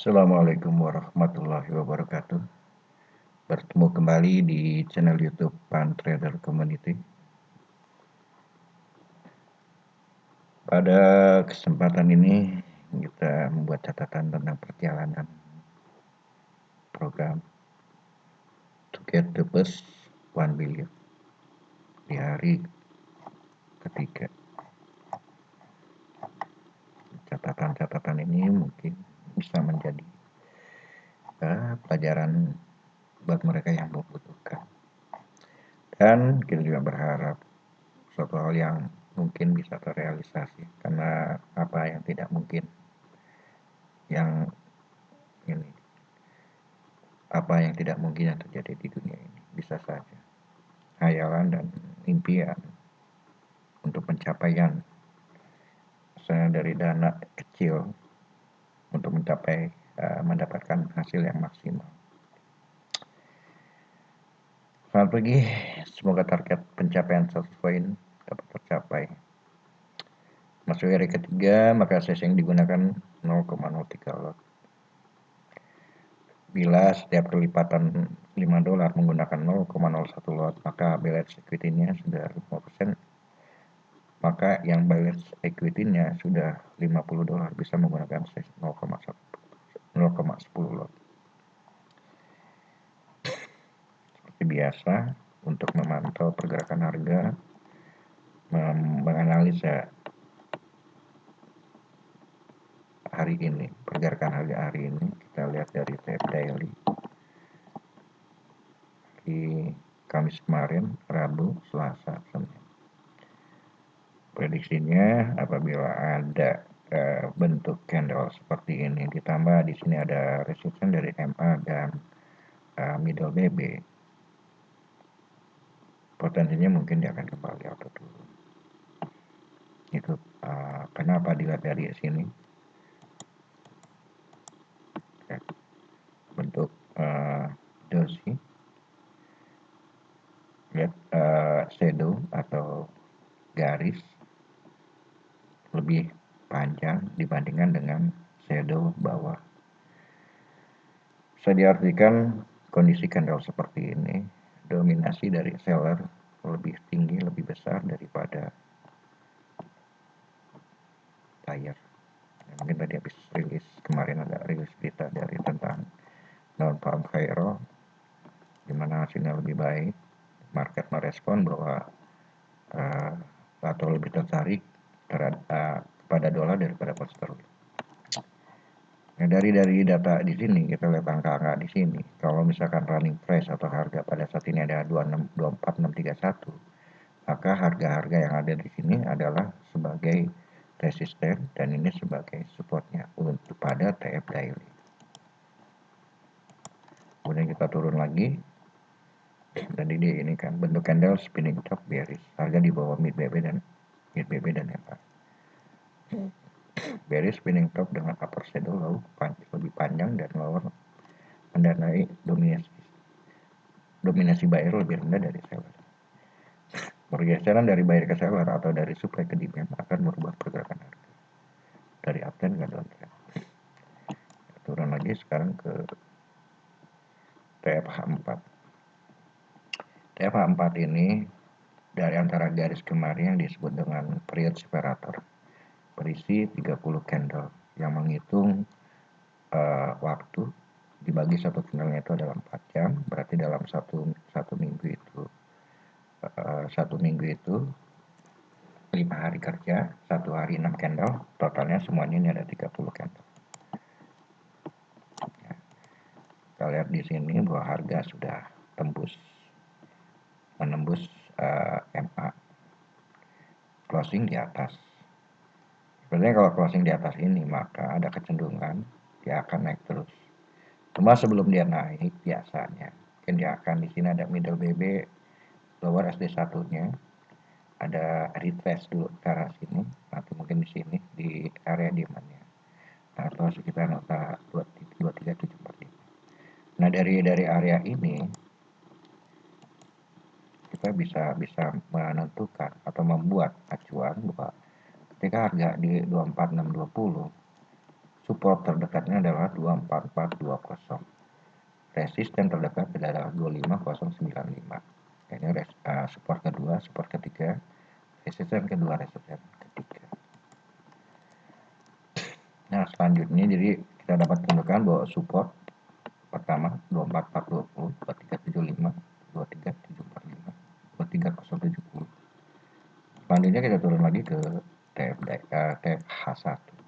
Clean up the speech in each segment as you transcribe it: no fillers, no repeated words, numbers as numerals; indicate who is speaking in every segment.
Speaker 1: Assalamualaikum warahmatullahi wabarakatuh. Bertemu kembali di channel YouTube Pan Trader Community. Pada kesempatan ini kita membuat catatan tentang perjalanan program to get the first 1 billion di hari ketiga. Catatan-catatan ini mungkin bisa menjadi pelajaran buat mereka yang membutuhkan. Dan kita juga berharap suatu hal yang mungkin bisa terrealisasi, karena apa yang tidak mungkin yang terjadi di dunia ini bisa saja hayalan dan impian untuk pencapaian misalnya dari dana kecil untuk mendapatkan hasil yang maksimal. Selamat pagi, semoga target pencapaian 100 poin dapat tercapai. Masuk hari ketiga, maka sesing digunakan 0,03 lot. Bila setiap kelipatan $5 menggunakan 0,01 lot, maka balance equity-nya sudah 5%. Maka yang balance equity-nya sudah $50 bisa menggunakan 0,10 lot. Seperti biasa, untuk memantau pergerakan harga, menganalisa hari ini, pergerakan harga hari ini, kita lihat dari TF Daily. Di Kamis kemarin, Rabu, Selasa, Senin. Prediksinya apabila ada bentuk candle seperti ini, ditambah di sini ada resistance dari MA dan middle BB, potensinya mungkin dia akan kembali atau turun. Itu kenapa dilihat dari sini bentuk doji, lihat shadow atau garis lebih panjang dibandingkan dengan shadow bawah. Bisa diartikan kondisi candle seperti ini, dominasi dari seller lebih tinggi, lebih besar daripada buyer. Mungkin tadi habis rilis, kemarin ada rilis berita dari tentang non-farm payroll, di mana hasilnya lebih baik. Market merespon bahwa atau lebih tertarik pada dolar daripada pound sterling. Nah, dari data di sini kita lihat angka-angka di sini. Kalau misalkan running price atau harga pada saat ini ada 24631, maka harga-harga yang ada di sini adalah sebagai resisten dan ini sebagai supportnya untuk pada TF Daily. Kemudian kita turun lagi, dan ini kan bentuk candle spinning top bearish, harga di bawah mid BB dan MA. Bearish spinning top dengan upper shadow low lebih panjang dan lower mendanai dominasi buyer lebih rendah dari seller. Pergeseran dari buyer ke seller atau dari supply ke demand akan merubah pergerakan harga dari uptrend ke downtrend. Turun lagi sekarang ke TFH4. TFH4 ini dari antara garis kemarin yang disebut dengan period separator, berisi 30 candle yang menghitung waktu dibagi satu candlenya itu adalah 4 jam, berarti dalam satu minggu itu 5 hari kerja, 1 hari 6 candle, totalnya semuanya ini ada 30 candle. Ya. Kita lihat di sini bahwa harga sudah menembus MA, closing di atas. Sebenarnya kalau closing di atas ini, maka ada kecenderungan dia akan naik terus. Cuma sebelum dia naik, biasanya mungkin dia akan di sini ada middle BB, lower SD1-nya, ada retrace dulu ke arah sini, nanti mungkin di sini di area demand-nya atau sekitar nota 23745. Nah, dari area ini kita bisa menentukan atau membuat acuan bahwa ketika harga di 24620 support terdekatnya adalah 24420. Resisten terdekat adalah 25095. Ini support kedua, support ketiga, resisten kedua, resisten ketiga. Nah, selanjutnya jadi kita dapat tentukan bahwa support pertama 24420, 23775, 23745, 23070. Selanjutnya kita turun lagi ke TFH1.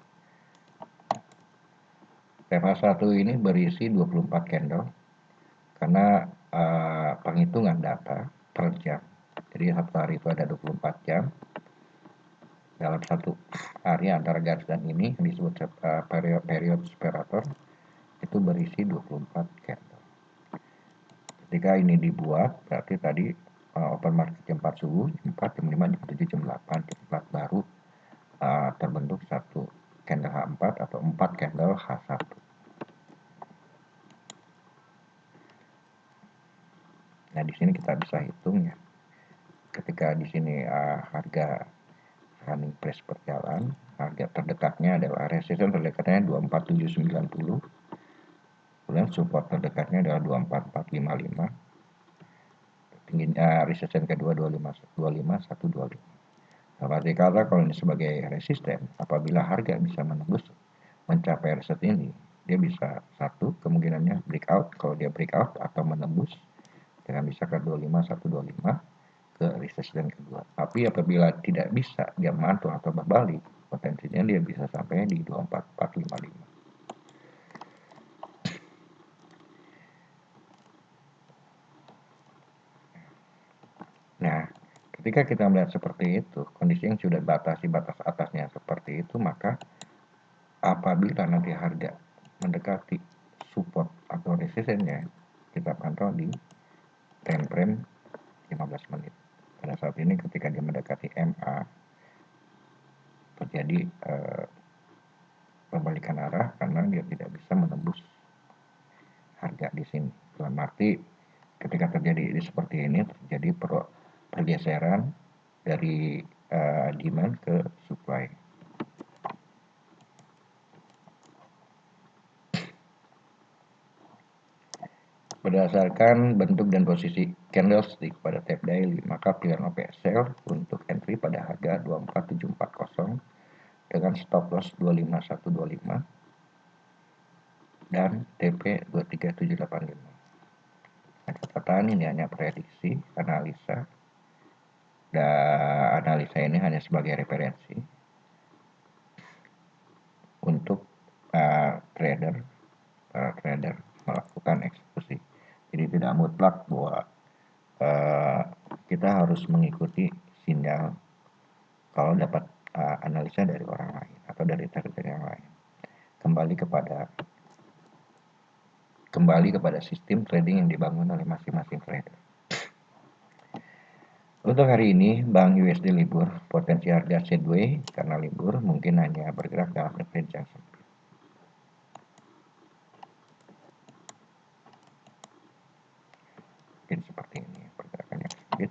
Speaker 1: TFH1 ini berisi 24 candle karena penghitungan data per jam. Jadi satu hari itu ada 24 jam. Dalam satu hari antara garis dan ini yang disebut period separator itu berisi 24 candle. Ketika ini dibuat, berarti tadi open market jam 4 subuh, jam 4, jam 5, jam 7, jam 8, jam 4 baru terbentuk satu candle H4 atau 4 candle H1. Nah, di sini kita bisa hitung ya. Ketika di sini harga running price berjalan, harga terdekatnya adalah resisten terdekatnya 24790. Kemudian support terdekatnya adalah 24455. Tingginya resisten kedua 25125. Nah, berarti kata kalau ini sebagai resisten, apabila harga bisa menembus mencapai resisten ini, dia bisa satu kemungkinannya breakout. Kalau dia breakout atau menembus dengan bisa ke 25125 ke resisten kedua. Tapi apabila tidak bisa dia mantul atau berbalik, potensinya dia bisa sampai di 24455. Nah, ketika kita melihat seperti itu, kondisi yang sudah batasi batas atasnya seperti itu, maka apabila nanti harga mendekati support atau resistennya, kita pantau di time frame 15 menit. Pada saat ini ketika dia mendekati MA, terjadi pembalikan arah karena dia tidak bisa menembus harga di sini. Dalam arti ketika terjadi seperti ini, terjadi pergeseran dari demand ke supply. Berdasarkan bentuk dan posisi candlestick pada tape daily, maka pilihan OP sell untuk entry pada harga 24740 dengan stop loss 25125 dan TP 23785. Nah, catatan ini hanya prediksi, analisa, dan analisa ini hanya sebagai referensi untuk trader melakukan eksekusi. Jadi tidak mutlak bahwa kita harus mengikuti sinyal kalau dapat analisa dari orang lain atau dari trader yang lain. Kembali kepada sistem trading yang dibangun oleh masing-masing trader. Untuk hari ini, Bank USD libur, potensi harga sideways karena libur mungkin hanya bergerak dalam range yang sempit. Mungkin seperti ini, pergerakannya sempit,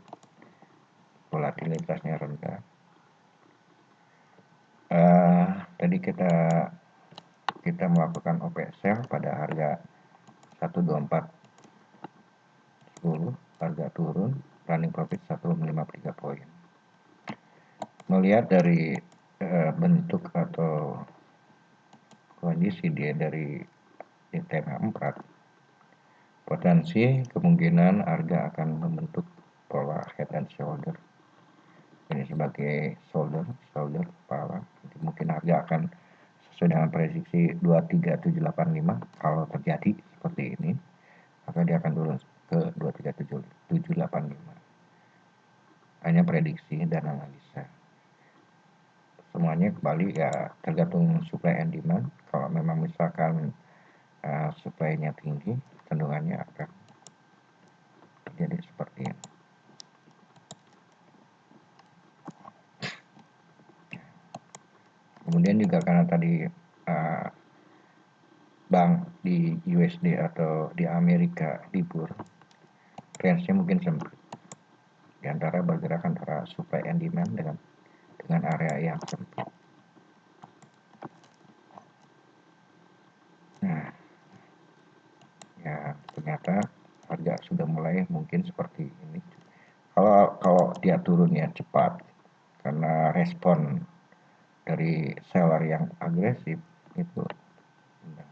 Speaker 1: volatilitasnya rendah. Tadi kita melakukan OP sell pada harga 12410, harga turun, running profit 153 poin. Melihat dari bentuk atau kondisi dia dari TMA 4, potensi kemungkinan harga akan membentuk pola head and shoulder. Ini sebagai shoulder kepala. Jadi mungkin harga akan sesuai dengan prediksi 23785. Kalau terjadi seperti ini, maka dia akan turun ke 23785. Hanya prediksi dan analisa. Semuanya kembali ya tergantung supply and demand. Kalau memang misalkan supply-nya tinggi, cenderungannya akan terjadi seperti ini. Kemudian juga karena tadi bank di USD atau di Amerika libur, range-nya mungkin sempit. Di antara bergerak antara supply and demand dengan area yang sempit. ternyata harga sudah mulai mungkin seperti ini. Kalau dia turunnya cepat karena respon dari seller yang agresif itu. Nah,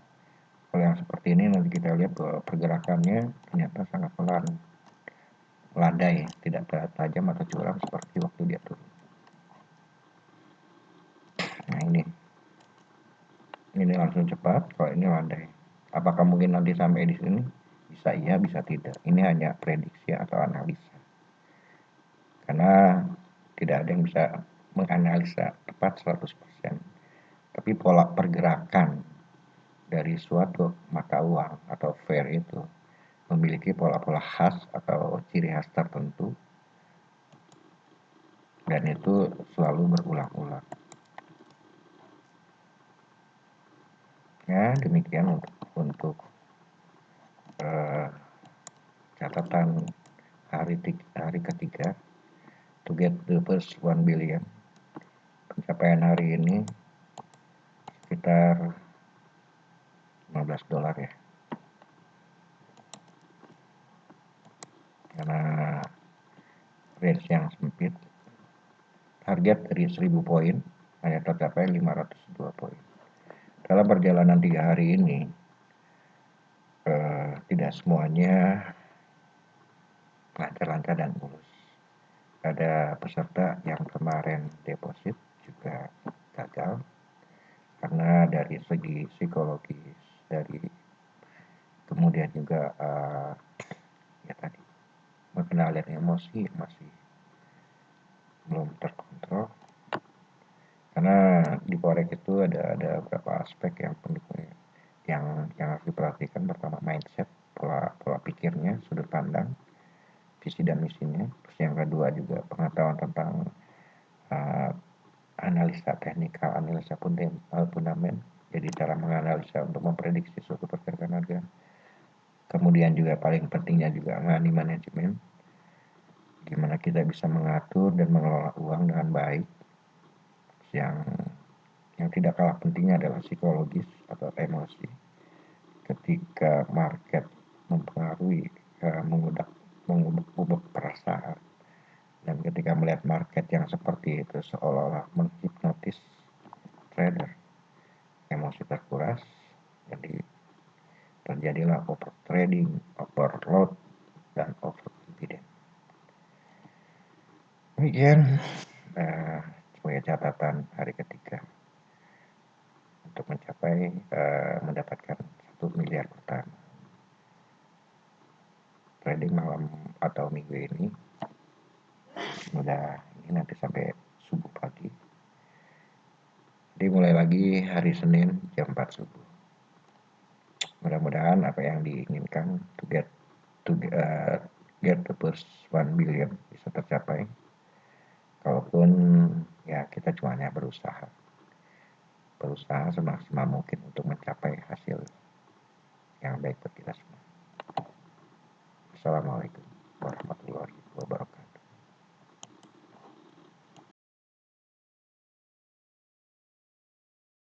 Speaker 1: kalau yang seperti ini nanti kita lihat bahwa pergerakannya ternyata sangat pelan, landai, tidak tajam atau curam seperti waktu dia turun. Nah ini langsung cepat, kalau ini landai. Apakah mungkin nanti sampai di sini? Bisa iya, bisa tidak. Ini hanya prediksi atau analisa. Karena tidak ada yang bisa menganalisa tepat 100%. Tapi pola pergerakan dari suatu mata uang atau fair itu memiliki pola-pola khas atau ciri khas tertentu, dan itu selalu berulang-ulang. Ya, demikian untuk catatan hari ketiga to get the first 1 billion. Pencapaian hari ini sekitar $15 ya, karena range yang sempit. Target dari 1000 poin hanya tercapai 502 poin. Dalam perjalanan 3 hari ini tidak semuanya lancar-lancar dan mulus. Ada peserta yang kemarin deposit juga gagal karena dari segi psikologis, dari kemudian juga ya tadi pengendalian emosi masih belum terkontrol, karena di forex itu ada beberapa aspek yang pendukungnya yang harus diperhatikan. Pertama, mindset, pola pikirnya, sudut pandang, visi dan misinya. Terus yang kedua juga pengetahuan tentang analisa teknikal, analisa fundamental, jadi cara menganalisa untuk memprediksi suatu pergerakan harga. Kemudian juga paling pentingnya juga money management, gimana kita bisa mengatur dan mengelola uang dengan baik. Yang tidak kalah pentingnya adalah psikologis atau emosi. Ketika market mempengaruhi, mengubah perasaan, dan ketika melihat market yang seperti itu seolah-olah menghipnotis trader, emosi terkuras, jadi terjadilah over trading, overload, dan over dividend. Demikian sebagai catatan hari ketiga untuk mencapai mendapatkan 1 miliar pertama trading malam atau minggu ini. Semoga ini nanti sampai subuh pagi. Jadi mulai lagi hari Senin jam 4 subuh. Mudah-mudahan apa yang diinginkan to get the first 1 billion bisa tercapai. Kalaupun ya kita cuma hanya berusaha semaksimal mungkin untuk mencapai